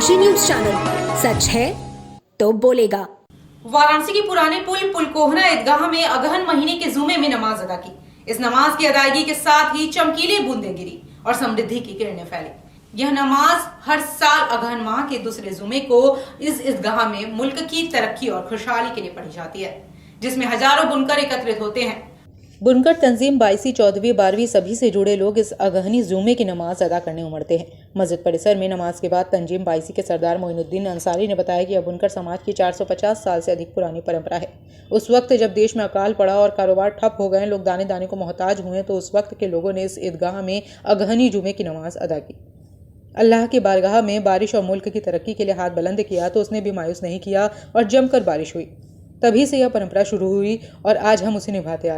Kashi news channel, सच है तो बोलेगा। वाराणसी के पुराने पुल पुलकोहना ईदगाह में अगहन महीने के जुमे में नमाज अदा की। इस नमाज की अदायगी के साथ ही चमकीले बूंदें गिरी और समृद्धि की किरणें फैली। यह नमाज हर साल अगहन माह के दूसरे जुमे को इस ईदगाह में मुल्क की तरक्की और खुशहाली के लिए पढ़ी जाती है, जिसमें हजारों बुनकर एकत्रित होते हैं। बुनकर तंजीम 22वीं 14वीं 12वीं सभी से जुड़े लोग इस अगहनी जुमे की नमाज अदा करने उमड़ते हैं। मस्जिद परिसर में नमाज के बाद तंजीम 22वीं के सरदार मोइनुद्दीन अंसारी ने बताया कि यह बुनकर समाज की 450 साल से अधिक पुरानी परंपरा है। उस वक्त जब देश में अकाल पड़ा और कारोबार ठप हो गए, लोग दाने दाने को मोहताज हुए, तो उस वक्त के लोगों ने इस ईदगाह में अगहनी जुमे की नमाज अदा की। अल्लाह की बारगाह में बारिश और मुल्क की तरक्की के लिए हाथ बुलंद किया तो उसने भी मायूस नहीं किया और जमकर बारिश हुई। तभी से यह परंपरा शुरू हुई और आज हम उसे निभाते आ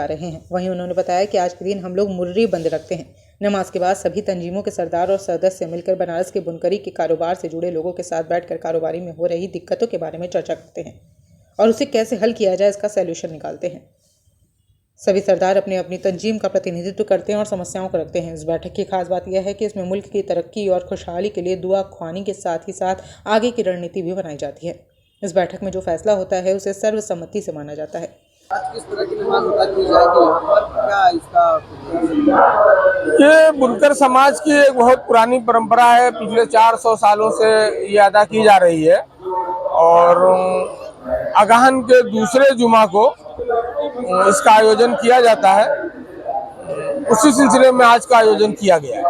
रहे हैं। वहीं उन्होंने बताया कि आज के दिन हम लोग मुर्री बंद रखते हैं। नमाज के बाद सभी तंजीमों के सरदार और सदस्य मिलकर बनारस के बुनकरी के कारोबार से जुड़े लोगों के साथ बैठकर कारोबारी में हो रही दिक्कतों के बारे में चर्चा करते हैं और उसे कैसे हल किया जाए इसका सॉल्यूशन निकालते हैं। सभी सरदार अपनी अपनी तंजीम का प्रतिनिधित्व करते हैं और समस्याओं को रखते हैं। इस बैठक की खास बात यह है कि इसमें मुल्क की तरक्की और खुशहाली के लिए दुआ ख्वानी के साथ ही साथ आगे की रणनीति भी बनाई जाती है। इस बैठक में जो फैसला होता है उसे सर्वसम्मति से माना जाता है। किस तरह की नमाज अदा की जाएगी यहाँ पर, क्या इसका? ये बुनकर समाज की एक बहुत पुरानी परंपरा है। पिछले 400 सालों से ये अदा की जा रही है और अगहन के दूसरे जुमा को इसका आयोजन किया जाता है। उसी सिलसिले में आज का आयोजन किया गया है।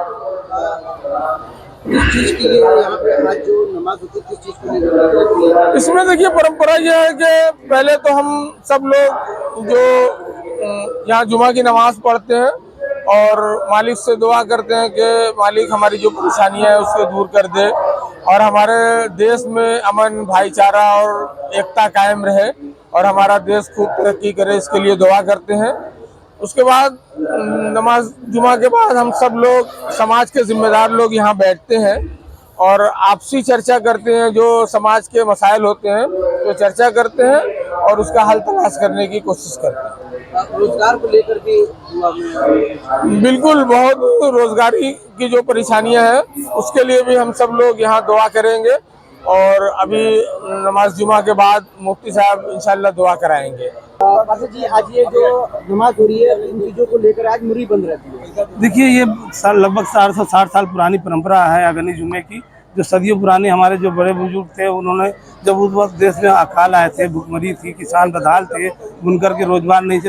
किस चीज के लिए यहाँ पे आज जो नमाज होती है, किस चीज के लिए? इसमें देखिए, परंपरा यह है कि पहले तो हम सब लोग जो यहाँ जुमा की नमाज पढ़ते हैं और मालिक से दुआ करते हैं कि मालिक हमारी जो परेशानियां है उसको दूर कर दे और हमारे देश में अमन, भाईचारा और एकता कायम रहे और हमारा देश खूब तरक्की करे, इसके लिए दुआ करते हैं। उसके बाद नमाज जुमा के बाद हम सब लोग समाज के जिम्मेदार लोग यहाँ बैठते हैं और आपसी चर्चा करते हैं। जो समाज के मसाइल होते हैं तो चर्चा करते हैं और उसका हल तलाश करने की कोशिश करते हैं। रोजगार को लेकर भी बिल्कुल, बहुत रोजगारी की जो परेशानियां हैं उसके लिए भी हम सब लोग यहाँ दुआ करेंगे और अभी नमाज जुमा के बाद मुफ्ती साहब इंशाल्लाह दुआ कराएंगे। जी, आज ये जो नमाज हो रही है, इन चीजों को लेकर आज मुर्री बंद रहती है। देखिए, ये लगभग 460 साल पुरानी परंपरा है अगहनी जुमे की, जो सदियों पुरानी हमारे जो बड़े बुजुर्ग थे उन्होंने, जब उस वक्त देश में अकाल आए थे, भुखमरी थी, किसान बदहाल थे, बुनकर के रोजगार नहीं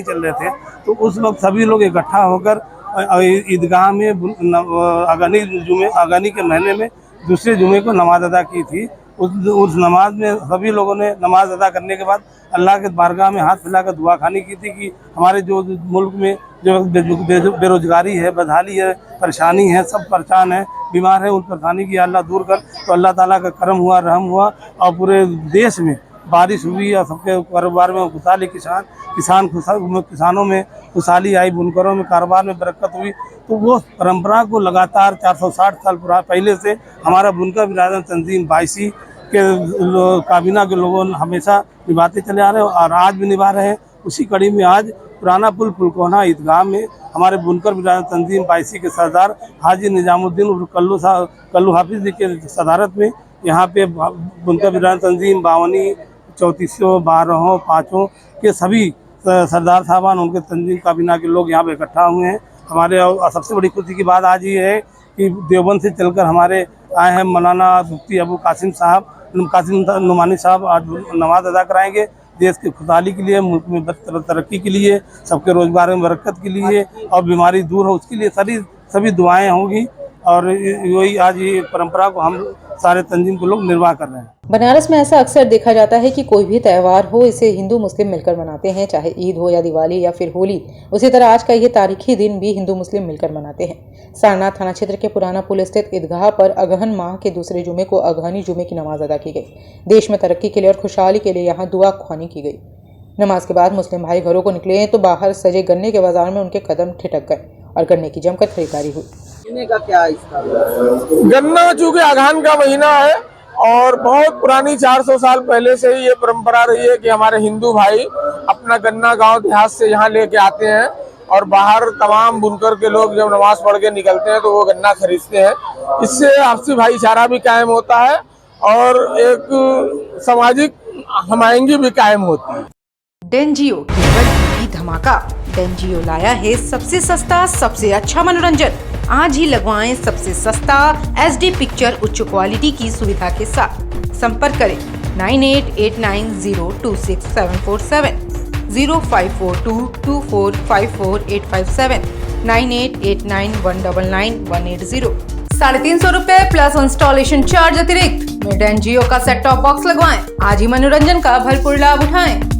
चल रहे थे, तो उस वक्त सभी लोग इकट्ठा होकर ईदगाह में अगहनी के महीने में दूसरे जुमे को नमाज अदा की थी। उस नमाज में सभी लोगों ने नमाज अदा करने के बाद अल्लाह के बारगाह में हाथ फैलाकर दुआ खानी की थी कि हमारे जो मुल्क में जो बेरोजगारी है, बदहाली है, परेशानी है, सब परेशान है, बीमार है, उन परेशानी की अल्लाह दूर कर। तो अल्लाह ताला का करम हुआ, रहम हुआ और पूरे देश में बारिश हुई और सबके कारोबार में खुशहाली, किसानों में खुशहाली आई, बुनकरों में कारोबार में बरकत हुई। तो वो परंपरा को लगातार 460 साल पहले से हमारा बुनकर बिरादर तंजीम 22वीं के काबीना के लोगों ने हमेशा निभाते चले आ रहे हैं और आज भी निभा रहे हैं। उसी कड़ी में आज पुराना पुल पुलकोहना ईदगाह में हमारे बुनकर बिरादर तंजीम 22वीं के सरदार हाजी निजामुद्दीन और कल्लू हाफिज जी के सदारत में यहाँ पे बुनकर बिरादर तंजीम 52, 34, 12, 5 के सभी सरदार साहबान, उनके तंजीम काबीना के लोग यहाँ पे इकट्ठा हुए हैं। हमारे सबसे बड़ी खुशी की बात आज ये है कि देवबंद से चलकर हमारे आए हैं मौलाना मुफ्ती अबू कासिम नुमानी साहब आज नमाज अदा कराएंगे देश की खुशहाली के लिए, मुल्क में तरक्की के लिए, सबके रोजगार में बरकत के लिए और बीमारी दूर हो उसके लिए सभी दुआएं होंगी और वही आज ये परंपरा को हम सारे तंजीम के लोग निर्वाह कर रहे हैं। बनारस में ऐसा अक्सर देखा जाता है कि कोई भी त्यौहार हो, इसे हिंदू मुस्लिम मिलकर मनाते हैं, चाहे ईद हो या दिवाली या फिर होली। उसी तरह आज का ये तारीखी दिन भी हिंदू मुस्लिम मिलकर मनाते हैं। सारनाथ थाना क्षेत्र के पुराना पुल स्थित ईदगाह पर अगहन माह के दूसरे जुमे को अगहनी जुमे की नमाज अदा की गई। देश में तरक्की के लिए और खुशहाली के लिए यहाँ दुआ ख्वानी की गई। नमाज के बाद मुस्लिम भाई घरों को निकले तो बाहर सजे गन्ने के बाजार में उनके कदम ठिठक गए और गन्ने की जमकर खरीदारी हुई। का क्या इसका? गन्ना चूंकि अगहन का महीना है और बहुत पुरानी 400 साल पहले से ही ये परंपरा रही है कि हमारे हिंदू भाई अपना गन्ना गांव देहात से यहाँ लेके आते हैं और बाहर तमाम बुनकर के लोग जब नमाज पढ़ के निकलते हैं तो वो गन्ना खरीदते हैं। इससे आपसी भाईचारा भी कायम होता है और एक सामाजिक हमआहंगी भी कायम होती है। डेंजियो केवल टीवी धमाका। डेंजियो लाया है सबसे सस्ता सबसे अच्छा मनोरंजन। आज ही लगवाएं सबसे सस्ता HD पिक्चर उच्च क्वालिटी की सुविधा के साथ। संपर्क करें 9889026747, 054224548557, 9889199180। 350 रुपए प्लस इंस्टॉलेशन चार्ज अतिरिक्त में डेंजियो का सेट टॉप बॉक्स लगवाएं। आज ही मनोरंजन का भरपूर लाभ उठाएं।